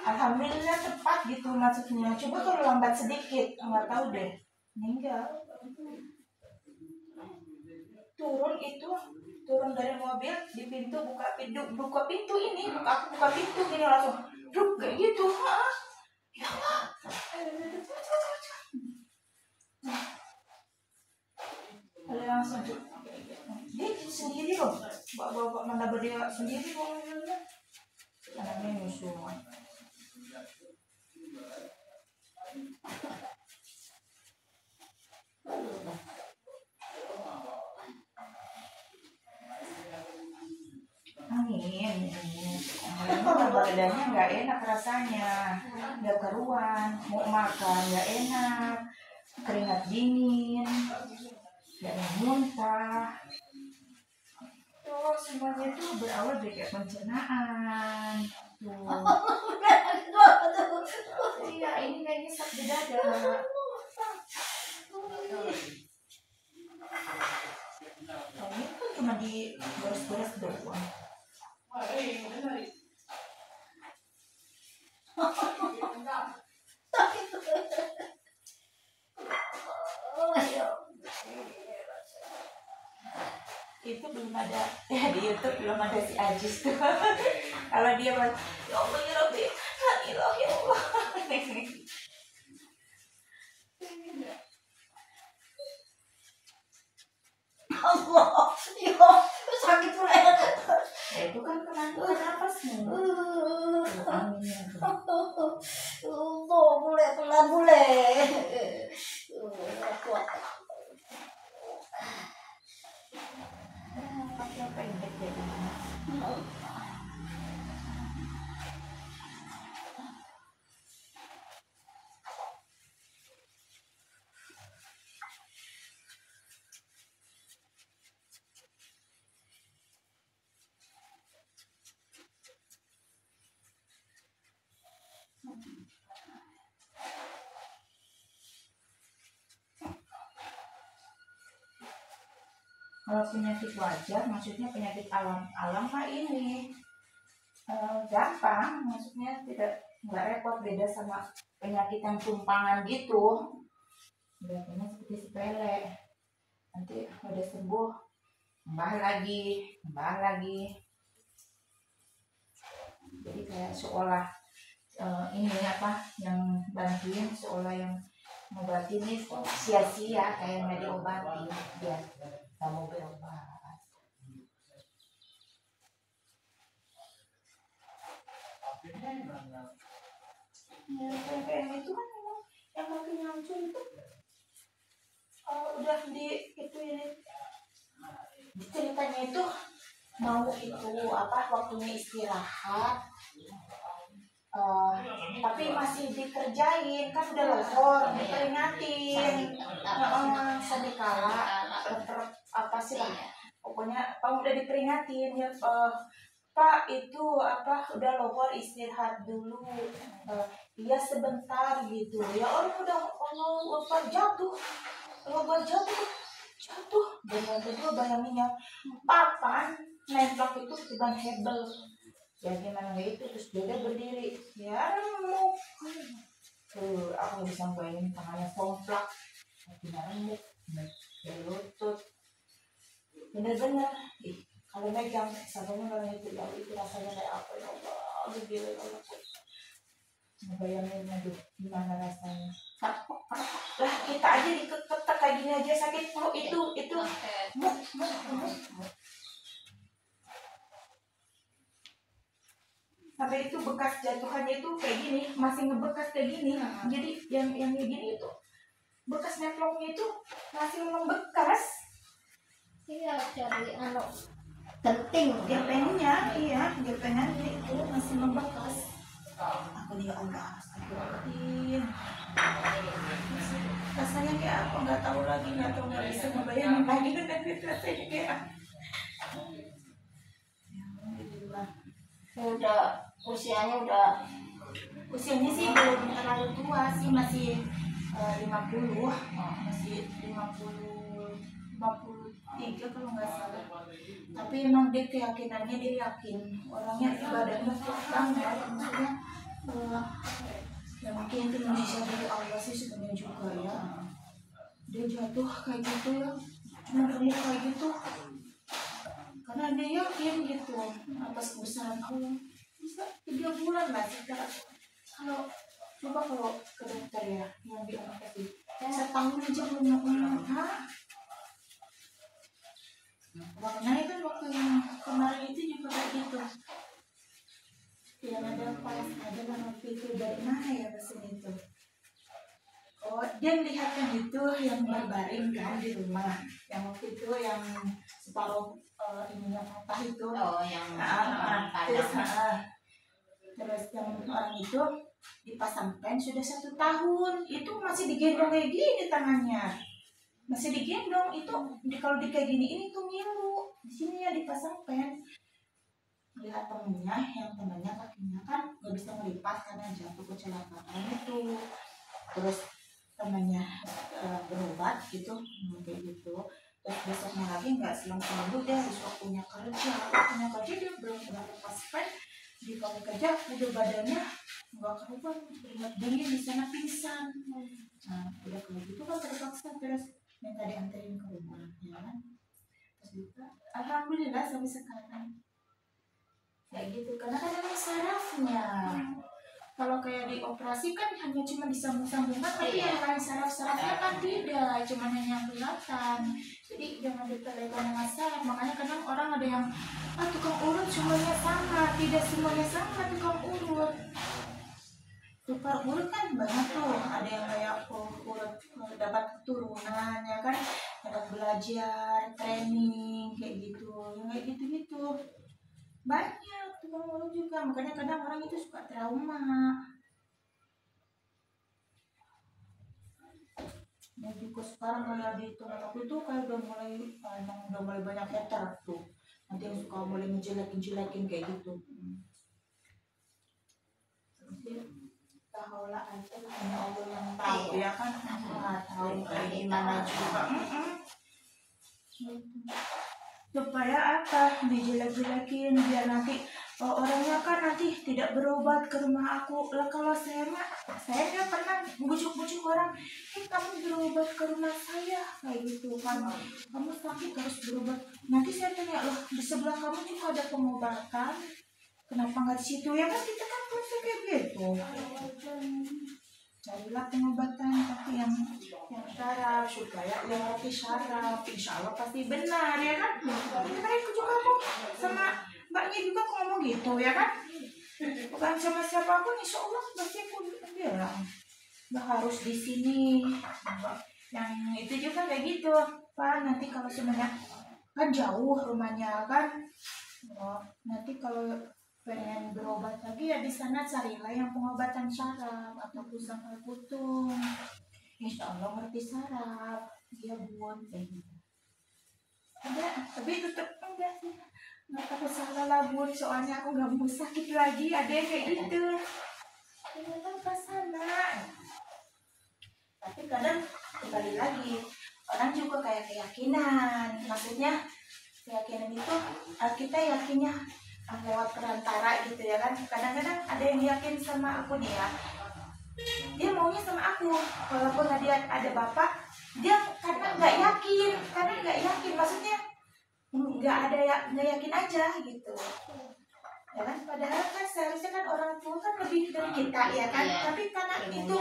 Alhamdulillah cepat gitu masuknya, coba kalau lambat sedikit nggak tahu deh meninggal. Turun dari mobil di pintu, buka pintu ini, buka pintu gini langsung druk kayak gitu. Ya Allah. Langsung dia sendiri loh, bawa mana dia sendiri loh, anaknya nyusul. Angin, badannya nggak enak rasanya, nggak keruan, mau makan nggak enak, keringat dingin, nggak muntah. Tuh semuanya itu berawal dari pencernaan. Iya, ini kayaknya sakit di dada. Ini kan cuma di beres-beres doang. Itu belum ada ya di YouTube, belum ada si Ajis tuh. Kalau dia ya Allah ya Rabbi, la ilaha illallah. Allah, yo sakit banget. Ya itu kan kenapa napasmu. Amin ya Allah. Boleh pelan boleh. Kuat. Pakai pendek jadi. Kalau penyakit wajar, maksudnya penyakit alam mah ini gampang, maksudnya nggak repot, beda sama penyakit yang tumpangan gitu. Biasanya seperti sepele, nanti udah sembuh, mbah lagi. Jadi kayak seolah ini apa yang bantuin, seolah yang ngobatin ini sia-sia, kayak nggak diobatin, biar kamu berobat. Ya, PPM itu kan memang yang kakinya hancur itu udah itu ini ceritanya itu mau itu apa waktunya istirahat, tapi masih dikerjain kan udah lohor, diperingatin, sedikala apa sih lah, pokoknya kamu udah diperingatin ya, Pak itu apa udah lohor istirahat dulu, iya sebentar gitu ya, orang udah apa jatuh dan yang kedua bayangin ya, papan nemplak itu di ban hebel ya, gimana nggak itu, terus dia berdiri ya remuk aku nggak bisa bayangin tangannya somplak kakinya remuk dari lutut, bener-bener kalau megang sabunnya kalau itu rasanya kayak apa ya Allah, gila ya Allah, ngebayangin aduh gimana rasanya. Lah kita aja diketek kayak gini aja sakit, itu sampai itu bekas jatuhannya itu kayak gini, masih ngebekas kayak gini. Jadi yang kayak gini itu bekas nemploknya itu masih membekas. Iya, cari genting Gepennya, iya gepennya itu masih membekas. Aku nih Allah, astagfirullahaladzim. Rasanya kayak apa nggak tahu lagi, nggak bisa ngebayangin lagi dan rasanya kayak apa. udah usianya Usianya sih belum terlalu tua sih, masih 50, masih 53 kalau nggak salah. Tapi emang dia keyakinannya, dia yakin orangnya ibadahnya kuat banget, maksudnya ya mungkin itu manusia dari Allah sih sebenarnya juga ya. Dia jatuh kayak gitu ya, cuma remuk kayak gitu karena dia yakin gitu atas kebesaran Allah. Bisa 3 bulan lah sekitar. Kalau coba kalau ke dokter ya yang di operasi setahun aja belum nyampe. Nah itu waktu yang kemarin itu juga kayak gitu, yang ada waktu itu dari mana ya kesini itu. Oh dia melihatnya gitu yang berbaring kan di rumah, yang waktu itu yang separuh ininya patah itu. yang Terus yang orang itu dipasang pen sudah 1 tahun, itu masih digendong kayak gini tangannya, masih digendong itu kalau di kayak gini ini tuh ngilu di sini ya dipasang pen. Lihat temennya kakinya kan nggak bisa melipat karena jatuh kecelakaan itu. Terus temannya berobat gitu kayak gitu, terus besoknya lagi nggak sembuh deh, harus waktunya kerja dia belum lepas pen, di kalau kerja udah badannya nggak keruban, keringat dingin di sana pingsan. Nah udah kalau gitu kan terpaksa terus minta dianterin ke rumah ya kan, terus juga alhamdulillah sampai sekarang kayak gitu karena kan emang sarafnya Kalau kayak di operasi kan hanya cuma disambung-sambungkan, tapi yang lain saraf-sarafnya kan tidak, cuma hanya kelihatan. Jadi jangan dipelekan dengan saraf. Makanya kadang orang ada yang tukang urut semuanya sama, tidak semuanya sama tukang urut. Tukang urut kan banyak tuh, ada yang kayak urut dapat keturunan ya kan, ada belajar, training kayak gitu, yang kayak gitu-gitu. Banyak tukang urut juga, makanya kadang orang itu suka trauma. Ya juga sekarang kayak di tempat aku itu kayak emang udah mulai banyak hater tuh, nanti yang suka mulai menjelekin kayak gitu. Jadi tahu lah aja, hanya Allah yang tahu ya kan, nggak tahu kayak gimana juga. Supaya apa, dijelek-jelekin biar nanti orangnya kan nanti tidak berobat ke rumah aku lah. Kalau saya nggak pernah bujuk-bujuk orang, kamu berobat ke rumah saya kayak gitu kan, kamu sakit harus berobat. Nanti saya tanya, loh di sebelah kamu juga ada pengobatan, kenapa nggak di situ ya kan, kita kan proses kayak gitu. Carilah pengobatan tapi yang syaraf, supaya yang ngerti syaraf, insya Allah pasti benar ya kan. Kemarin juga aku sama mbaknya juga aku ngomong gitu ya kan, bukan sama siapapun, insya Allah pasti aku bilang nggak harus di sini. Yang itu juga kayak gitu Pak, nanti kalau sebenarnya kan jauh rumahnya kan, nanti kalau pengen berobat lagi ya di sana carilah yang pengobatan syaraf atau pusat putung. Insya Allah ngerti syaraf dia bun kayak gitu. Ada, tapi tetap enggak sih, nggak takut salah lah bun, soalnya aku nggak mau sakit lagi. Ada yang kayak gitu, ternyata pas sana. Tapi kadang kembali lagi orang juga kayak keyakinan, maksudnya keyakinan itu kita yakinnya lewat perantara gitu ya kan. Kadang-kadang ada yang yakin sama aku nih ya, dia maunya sama aku walaupun dia ada bapak, dia karena nggak yakin, maksudnya nggak yakin aja gitu ya kan. Padahal kan seharusnya kan orang tua kan lebih dari kita ya kan, tapi karena itu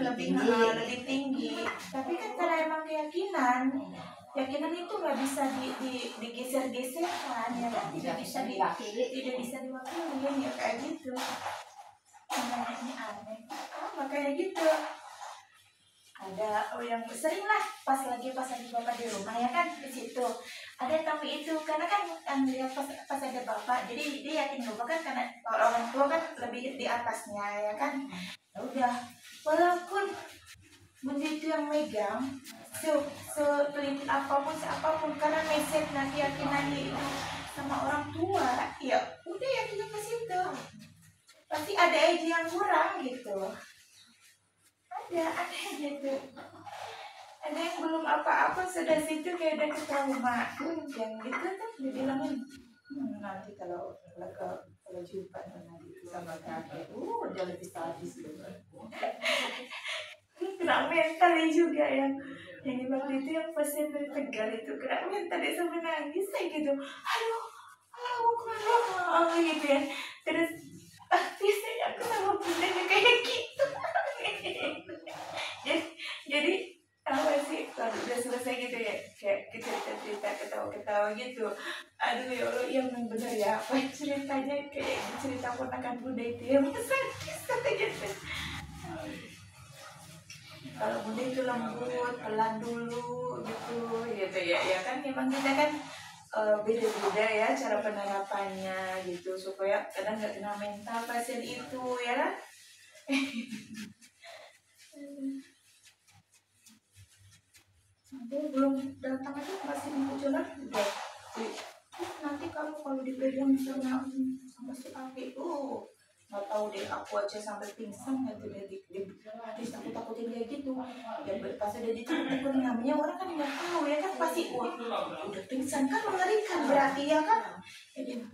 lebih tinggi, tapi kan karena emang keyakinan itu nggak bisa digeser-geserkan ya kan, tidak bisa diwakili ya kayak gitu. Ini aneh, makanya gitu. Ada yang sering lah pas lagi bapak di rumah ya kan, di situ ada tamu itu, karena kan lihat pas ada bapak, jadi dia yakin bapak kan, karena orang tua kan lebih di atasnya ya kan. Ya udah, walaupun bunda itu yang megang sepelintir apapun karena meset nanti yakinannya itu sama orang tua, ya udah yakin ke situ. Pasti ada aja yang kurang gitu, ada gitu, ada yang belum apa-apa sudah situ kayak ada trauma yang gitu kan. Dibilangin nanti kalau jumpa nanti sama kakek, udah lebih sadis gitu. Kena mental juga yang waktu itu yang pasien dari Tegal itu kena mental dia sampai nangis kayak gitu. Aduh kenapa gitu ya. Terus biasanya aku sama bundanya kayak gitu. jadi apa sih, kalau udah selesai gitu ya, kayak cerita ketawa gitu. Aduh ya Allah, yang benar ya apa ceritanya, kayak cerita ponakan bunda itu ya, sadis kata gitu. Kalau bunda itu lembut, pelan dulu gitu ya kan. Memang kita kan beda-beda ya cara penerapannya gitu, supaya kadang nggak kena mental pasien itu ya kan. Sampai belum datang aja masih munculan udah. Nanti kalau dipegang sama si Abi nggak tahu deh, aku aja sampai pingsan gitu deh, takut-takutin kayak gitu ya. Pas udah ditakut namanya orang kan nggak tahu ya kan, pasti udah pingsan kan, mengerikan berarti ya kan. Jadi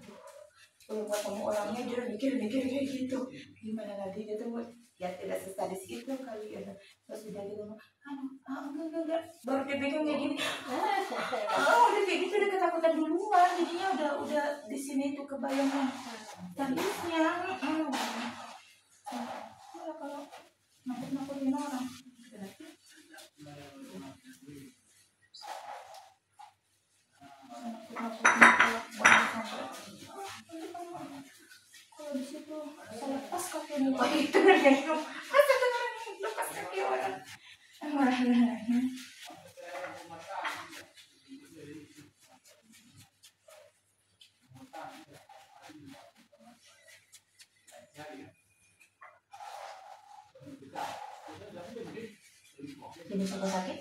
belum ketemu orangnya dia mikir kayak gitu, gimana nanti ketemu ya tidak sesadis itu kali ya. Terus udah gitu enggak baru dia pegang kayak gini, udah kayak gitu udah ketakutan duluan, jadinya udah di sini tuh kebayangnya sadisnya. Kalau nakut-nakutin orang berarti kalau di situ saya lepas kaki nih, oh itu nengok masa orang lepas kaki orang marah-marahnya. Jadi suka sakit.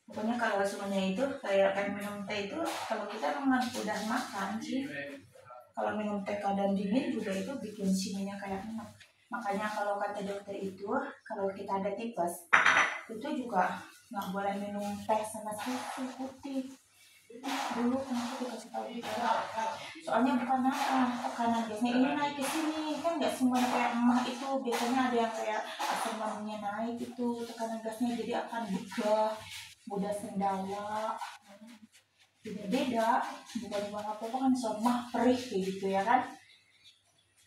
Pokoknya kalau semuanya itu kayak minum teh itu, kalau kita memang udah makan sih, kalau minum teh keadaan dingin juga itu bikin sininya kayak enak. Makanya kalau kata dokter itu, kalau kita ada tipes itu juga nggak boleh minum teh sama susu putih. Dulu kenapa dikasih tahu gitu? Soalnya bukan tekanan gasnya ini naik ke sini, kan nggak semuanya kayak emah itu, biasanya ada yang kayak asam lambungnya naik itu tekanan gasnya, jadi akan begah, mudah sendawa. Beda-beda, bukan apa-apa kan somah perih kayak gitu ya kan.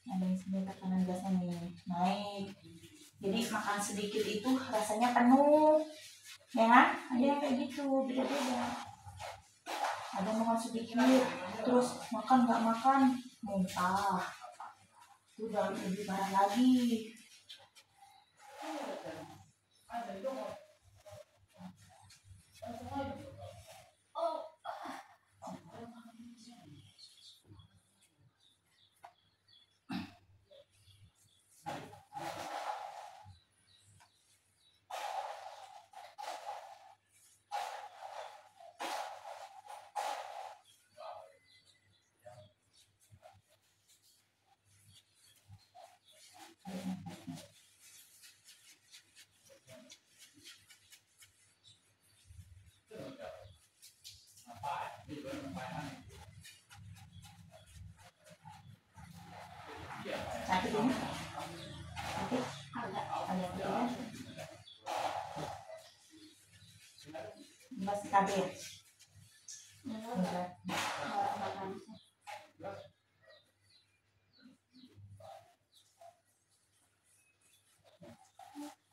Ada yang sini tekanan gasnya nih naik, jadi makan sedikit itu rasanya penuh, ya kan? Ada yang kayak gitu, beda-beda. Ada makan sedikit, terus makan nggak makan muntah, itu udah lebih parah lagi. Sakit ini? Sakit? Ada yang pikiran? Masih KB ya? Enggak.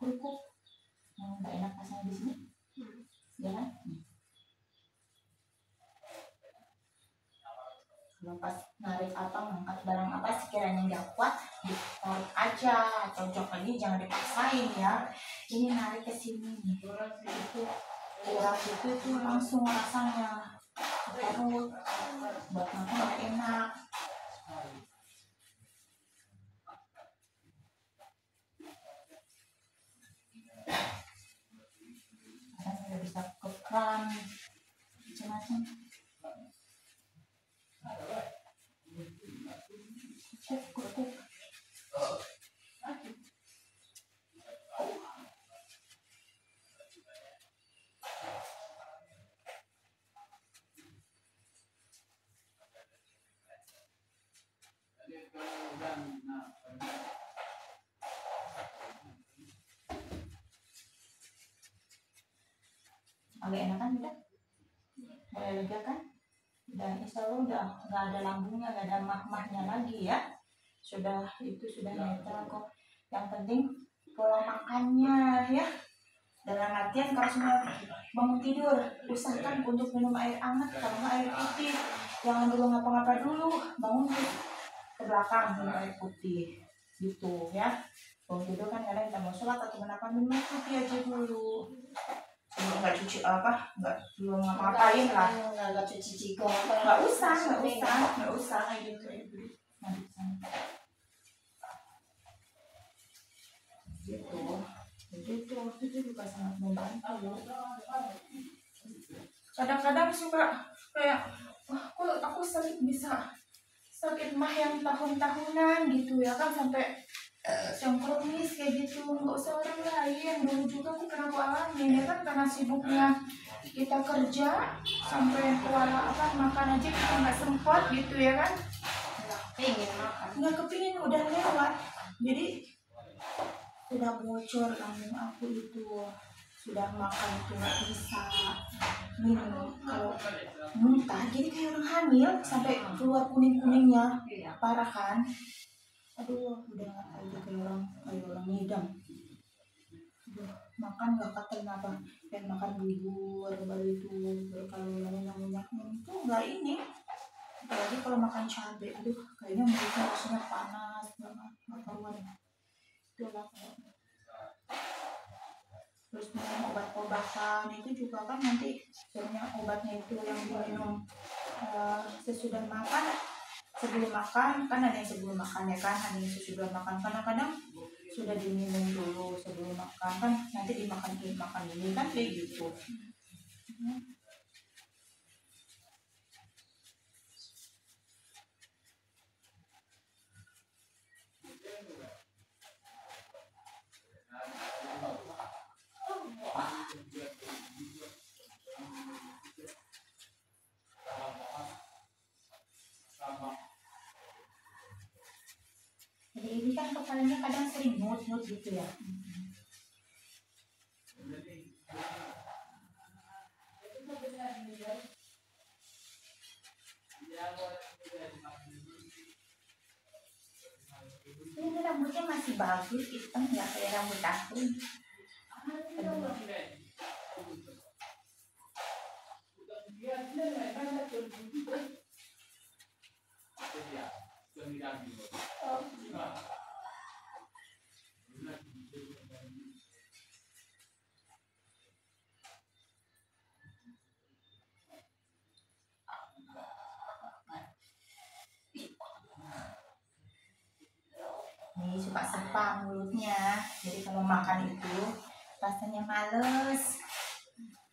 Kerupuk yang nggak enak rasanya di sini, ya kan? Kalau pas narik apa, ngangkat barang apa sekiranya nggak kuat, ditarik aja, cocok lagi, jangan dipaksain ya. Ini narik ke sini nih, itu kurang itu langsung rasanya perut, buat makan nggak enak. Kadang nggak bisa ke kran, macam-macam. Kerupuk. Agak enakan udah, mulai lega kan? Dan insya Allah udah nggak ada lambungnya, nggak ada mah-mahnya lagi ya. Sudah netral kok. Yang penting pola makannya ya. Dalam artian kalau semua bangun tidur, usahakan untuk minum air hangat, kalau nggak air putih. Jangan dulu ngapa-ngapa dulu, bangun ke belakang minum air putih gitu ya. Bangun tidur kan kadang kita mau sholat atau kenapa, minum air putih aja dulu. Sebelum nggak cuci belum ngapain lah, nggak cuci jika nggak usah kayak gitu. Gitu itu juga sangat membantu. Kadang-kadang suka kayak, wah kok aku sakit mah yang tahun-tahunan gitu ya kan, sampai yang kronis kayak gitu. Nggak usah orang lain, dulu juga aku pernah alami ya kan, karena sibuknya kita kerja sampai makan aja kita nggak sempat gitu ya kan, pengen makan nggak kepingin, udah lewat Jadi sudah bocor lambung aku itu, sudah makan itu nggak bisa, minum kalau muntah jadi kayak orang hamil sampai keluar kuning-kuningnya, parah kan. Aduh udah nggak tahu kayak orang ngidam. Aduh, makan nggak kata apa, pengen makan bubur baru itu, baru kalau minyak itu nggak ini. Apalagi kalau makan cabai, aduh kayaknya mereka rasanya panas banget, nggak karuan. Itulah kayaknya. Terus minum obat-obatan itu juga kan nanti sebenarnya obatnya itu yang diminum sesudah makan, sebelum makan kan ada yang sebelum makan ya kan, ada yang sesudah makan. Kadang-kadang sudah diminum dulu sebelum makan kan, nanti dimakan ini kan kayak gitu. Jadi ini kan kepalanya kadang sering nut gitu ya. Ini rambutnya masih bagus, hitam ya kayak rambut aku. Ini suka sepang mulutnya, jadi kalau makan itu rasanya males,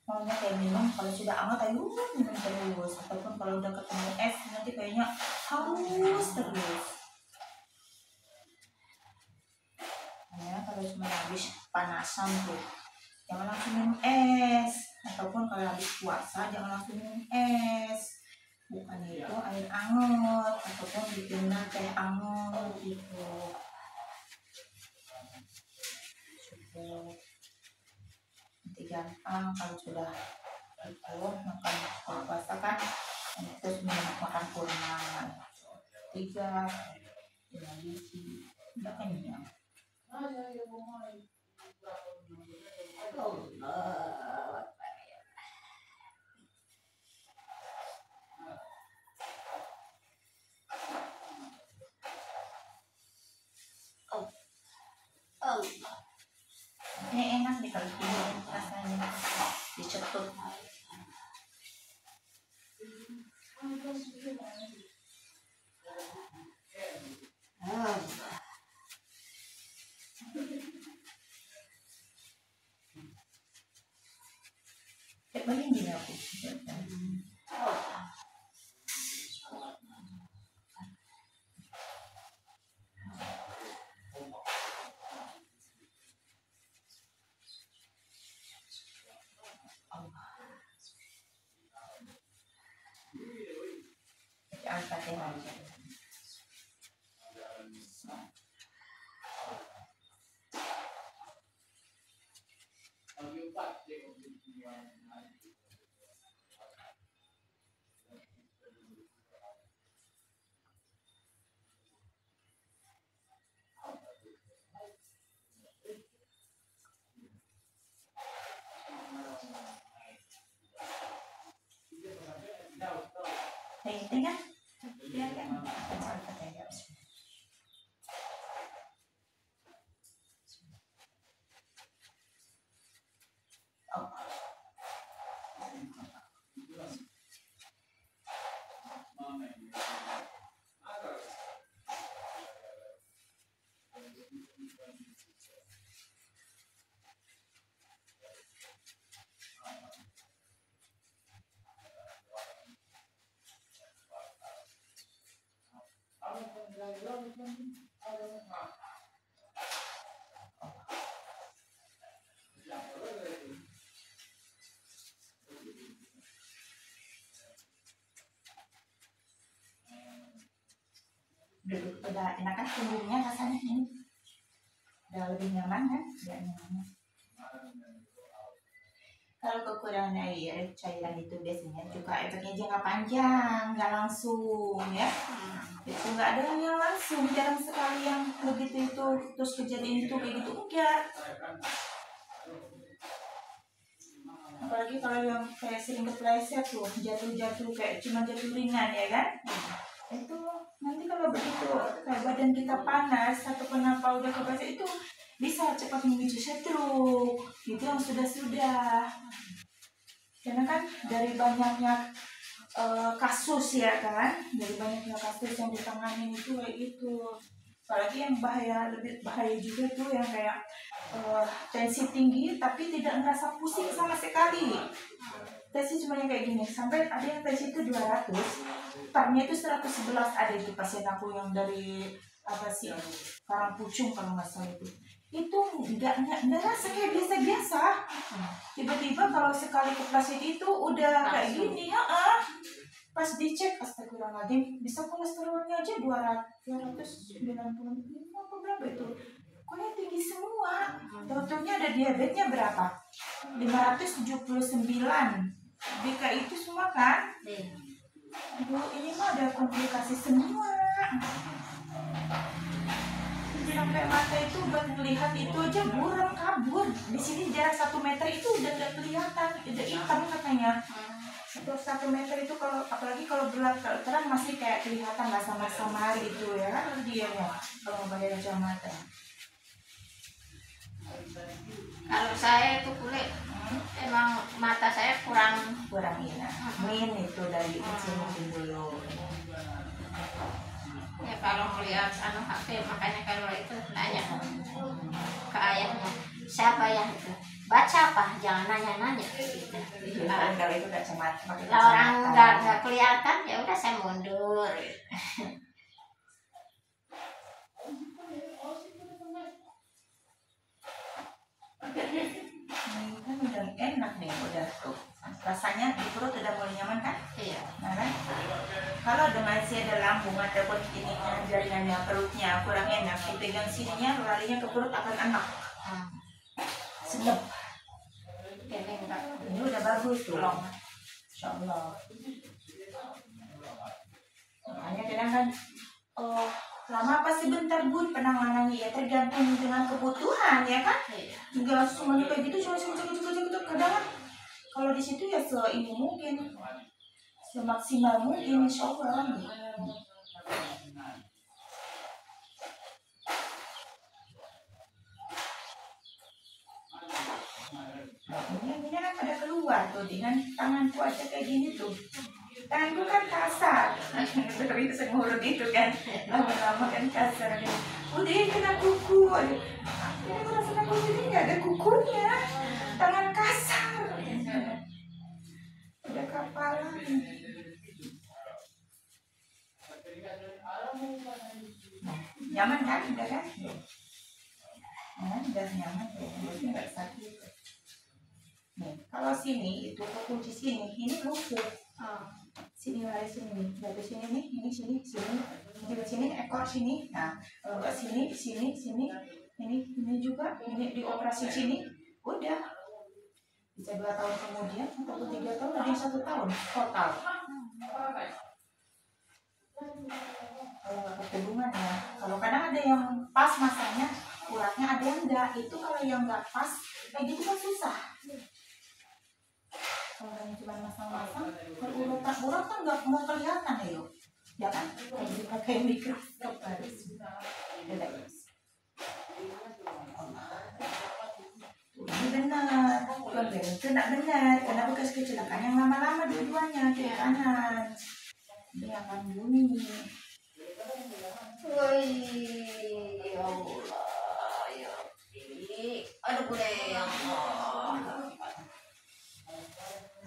maunya kayak minum kalau sudah hangat ayo minum terus, ataupun kalau udah ketemu es nanti kayaknya haus terus. Ya kalau cuma habis panasan tuh jangan langsung minum es, ataupun kalau habis puasa jangan langsung minum es, bukan itu air anget ataupun bikin teh anget gitu. Nanti gampang kalau sudah itu makan puasa kan, terus makan kurma 3 biji udah kenyang. Ini enak nih kalau tidur rasanya dicetut. Kayak bayang gini aku. Al-Fatihah aja. Ini kan? Iya kan? Al-Fatihah. Udah enakan punggungnya rasanya ini. lebih nyaman kan, nggak nyaman. Kalau kekurangan air cairan itu biasanya juga efeknya jangka panjang, nggak langsung ya. Itu nggak ada yang langsung, jarang sekali yang begitu itu terus kejadian itu kayak gitu enggak. Apalagi kalau yang kayak sering kepleset tuh, jatuh-jatuh kayak cuma jatuh ringan ya kan. Itu nanti kalau begitu kayak badan kita panas atau kenapa udah kepleset itu bisa cepat memicu stroke, itu yang sudah karena kan dari banyaknya kasus ya kan, dari banyaknya kasus yang ditangani itu kayak gitu. Apalagi yang lebih bahaya juga tuh yang kayak tensi tinggi tapi tidak merasa pusing sama sekali. Tensi cuma yang kayak gini, sampai ada yang tensi itu 200, tarnya itu 111. Ada itu pasien aku yang dari Karangpucung kalau nggak salah itu nggak rasa kayak biasa-biasa. Tiba-tiba kalau sekali kepleset itu udah kayak gini ya. Pas dicek astagfirullahaladzim, bisa kolesterolnya aja 295 apa berapa itu, pokoknya tinggi semua. Dokternya ada diabetesnya berapa, 579. BK itu semua kan. Ibu ini mah ada komplikasi semua. Sampai mata itu buat melihat itu aja buram kabur. Di sini jarak 1 meter itu udah nggak kelihatan, udah hitam katanya. Terus 1 meter itu kalau apalagi kalau gelap terang masih kayak kelihatan lah sama-sama gitu ya kan dia ya kalau pakai kacamata. Kalau saya itu kulit emang mata saya kurang ini min itu dari kecil mungkin dulu. Ya kalau melihat HP makanya kalau itu nanya ke ayahnya siapa yang itu baca apa, jangan nanya-nanya gitu. Kalau itu kacamata Kalau orang nggak kelihatan ya udah saya mundur. Ini kan udah enak nih, udah tuh rasanya di perut udah mulai nyaman kan? Iya. Nah kan? Kalau dengan si ada lambung ataupun ininya jaringannya perutnya kurang enak, dipegang sininya larinya ke perut akan enak. Sedap. Ini udah bagus tuh. Insya Allah. Makanya kadang kan lama apa sih bentar bun penanganannya ya tergantung dengan kebutuhan ya kan. Enggak semuanya kayak gitu cuma gitu kadang kan kalau di situ ya ini mungkin semaksimal mungkin insya Allah. Ini kan pada keluar tuh dengan tanganku aja kayak gini tuh. Tanganku kan kasar, tapi semurut itu kan lama-lama kan kasar. Udah kena kuku, aku merasa kuku ini nggak ada kukunya, tangan kasar, udah kapalan. Nyaman kan, udah kan? Udah nyaman, nggak sakit. Nih, kalau sini itu kunci sini, ini lutut. Sini lari sini, dari sini nih, ini sini, dari sini ekor sini. Nah, kalau nggak sini, ini juga, ini dioperasi sini, udah bisa 2 tahun kemudian atau 3 tahun, ada yang 1 tahun total. Kalau nggak ketulungan ya, kalau kadang ada yang pas masanya, uratnya ada yang enggak. Itu kalau yang nggak pas, kayak gitu kan susah. Kalau yang cuma masang-masang, urat kan nggak mau kelihatan ya yuk, ya kan? Kayak dipakai mikroskop harus. Ini benar, bukan itu nak benar. Karena bekas kecelakaan yang lama-lama dua-duanya kiri kanan. Ini akan bunyi. Woi, ya Allah, ya Rabbi. Aduh boleh ya Allah.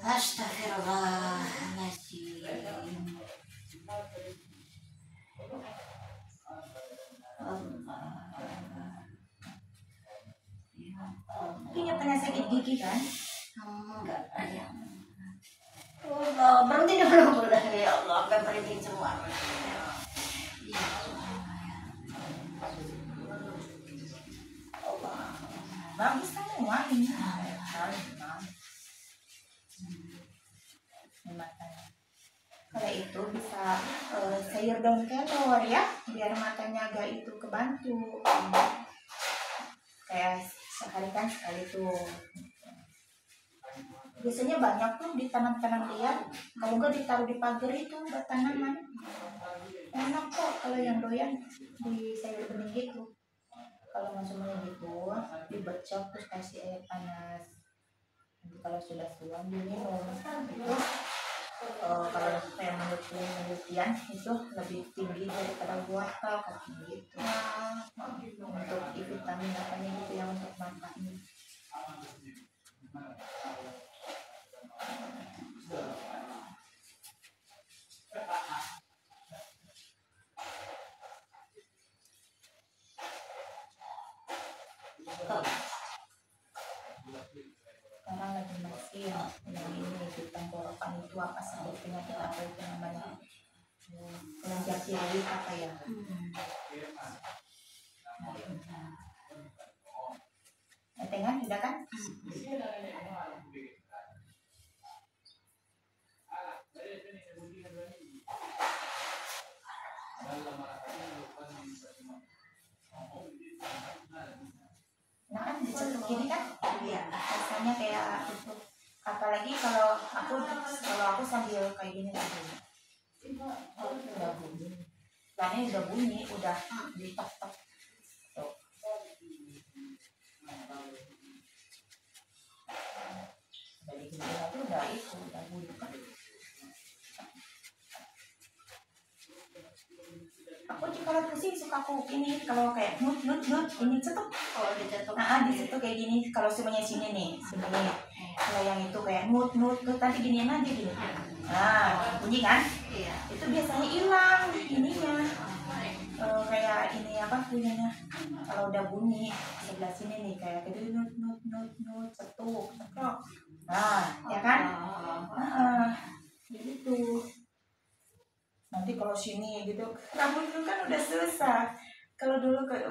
Astagfirullahaladzim. Punya penyakit gigi kan? Enggak ada. Allah, berhenti dulu boleh ya Allah, akan berhenti semua. bagus semua ini. Matanya. Kalau itu bisa sayur daun kelor ya, biar matanya agak itu kebantu. Kayak sehari kan sekali tuh. Biasanya banyak tuh ditanam-tanam liar. Kalau enggak ditaruh di pagar itu buat tanaman. Enak kok kalau yang doyan di sayur bening gitu. Kalau mau semuanya gitu, dibecok terus kasih air panas. Nanti kalau sudah tuang diminum. Itu kalau kayak menurut penelitian itu lebih tinggi daripada wortel katanya gitu. Untuk vitamin apanya gitu yang untuk matanya. Sekarang lagi mesin yang ini di tenggorokan itu apa sih penyakit apa itu namanya, kelenjar tiroid apa ya. Tengah udah kan. Nah kan dicetuk gini kan, iya. Rasanya kayak itu. Apalagi kalau aku sambil kayak gini lagi. Udah bunyi. Nah ini udah bunyi, udah ditok-tok. Tuh. Dari gini aja udah itu, udah bunyi kan. Aku juga kalau pusing suka aku ini kalau kayak nut ini cetuk. Oh, dicetuk. Nah, dicetuk kayak gini kalau semuanya sini nih, sini. Kalau yang itu kayak nut nanti ginian aja gini. Nah, bunyi kan? Iya. Itu biasanya hilang ininya. Kayak ini apa punyanya? Kalau udah bunyi sebelah sini nih kayak gitu nut cetuk. Nah, ya kan? Gitu. Nanti kalau sini gitu rambut itu kan udah susah. Kalau dulu